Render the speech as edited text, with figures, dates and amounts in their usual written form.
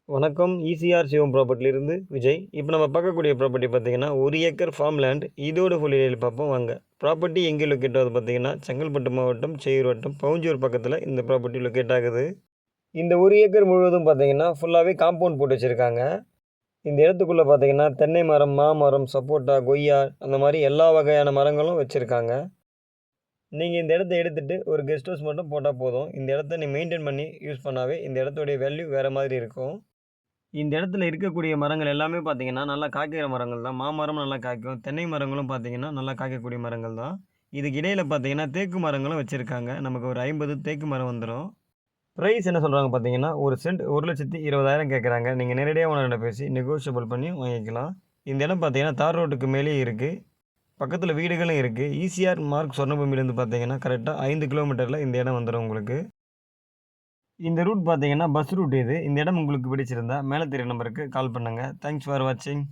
வணக்கம். ஈசிஆர் சிவம் ப்ராப்பர்ட்டிலிருந்து விஜய். இப்போ நம்ம பார்க்கக்கூடிய ப்ராப்பர்ட்டி பார்த்தீங்கன்னா, 1 ஏக்கர் ஃபார்ம் லேண்ட். இதோட ஃபுல் டீடைல் பார்ப்போம் வாங்க. ப்ராப்பர்ட்டி எங்கே லொக்கேட் ஆகுது பார்த்தீங்கன்னா, செங்கல்பட்டு மாவட்டம், செய்யூர் வட்டம், பவுஞ்சூர் பக்கத்தில் இந்த ப்ராப்பர்ட்டி லொக்கேட் ஆகுது. இந்த 1 ஏக்கர் முழுவதும் பார்த்தீங்கன்னா, ஃபுல்லாகவே காம்பவுண்ட் போட்டு வச்சுருக்காங்க. இந்த இடத்துக்குள்ளே பார்த்தீங்கன்னா, தென்னை மரம், மாமரம், சப்போட்டா, கொய்யா அந்த மாதிரி எல்லா வகையான மரங்களும் வச்சுருக்காங்க. நீங்கள் இந்த இடத்த எடுத்துகிட்டு ஒரு கெஸ்ட் ஹவுஸ் மட்டும் போட்டால் போதும். இந்த இடத்த நீ மெயின்டைன் பண்ணி யூஸ் பண்ணாவே இந்த இடத்துடைய வேல்யூ வேறு மாதிரி இருக்கும். இந்த இடத்துல இருக்கக்கூடிய மரங்கள் எல்லாமே பார்த்தீங்கன்னா, நல்லா காய்க்கிற மரங்கள் தான். மாமரம் நல்லா காய்க்கும். தென்னை மரங்களும் பார்த்தீங்கன்னா, நல்லா காய்க்கக்கூடிய மரங்கள் தான். இதுக்கு இடையில பார்த்தீங்கன்னா, தேக்கு மரங்களும் வச்சிருக்காங்க. நமக்கு ஒரு 50 தேக்கு மரம் வந்துரும். பிரைஸ் என்ன சொல்றாங்க பார்த்தீங்கன்னா, ஒரு சென்ட் 1,20,000 கேட்குறாங்க. நீங்க நேரடியா ஓனர்கிட்ட பேசி நெகோஷியபிள் பண்ணி வாங்கிக்கலாம். இந்த இடம் பார்த்தீங்கன்னா, தார் ரோட்டுக்கு மேலேயே இருக்கு. பக்கத்துல வீடுகளும் இருக்கு. ஈசிஆர் மார்க் சொர்ணபூமியிலேருந்து பார்த்தீங்கன்னா, கரெக்ட்டா 5 கிலோமீட்டர்ல இந்த இடம் வந்துரும் உங்களுக்கு. இந்த ரூட் பார்த்தீங்கன்னா, பஸ் ரூட் இது. இந்த இடம் உங்களுக்கு பிடிச்சிருந்தா, மேல தெரியிற நம்பருக்கு கால் பண்ணுங்க. தேங்க்ஸ் ஃபார் வாட்சிங்.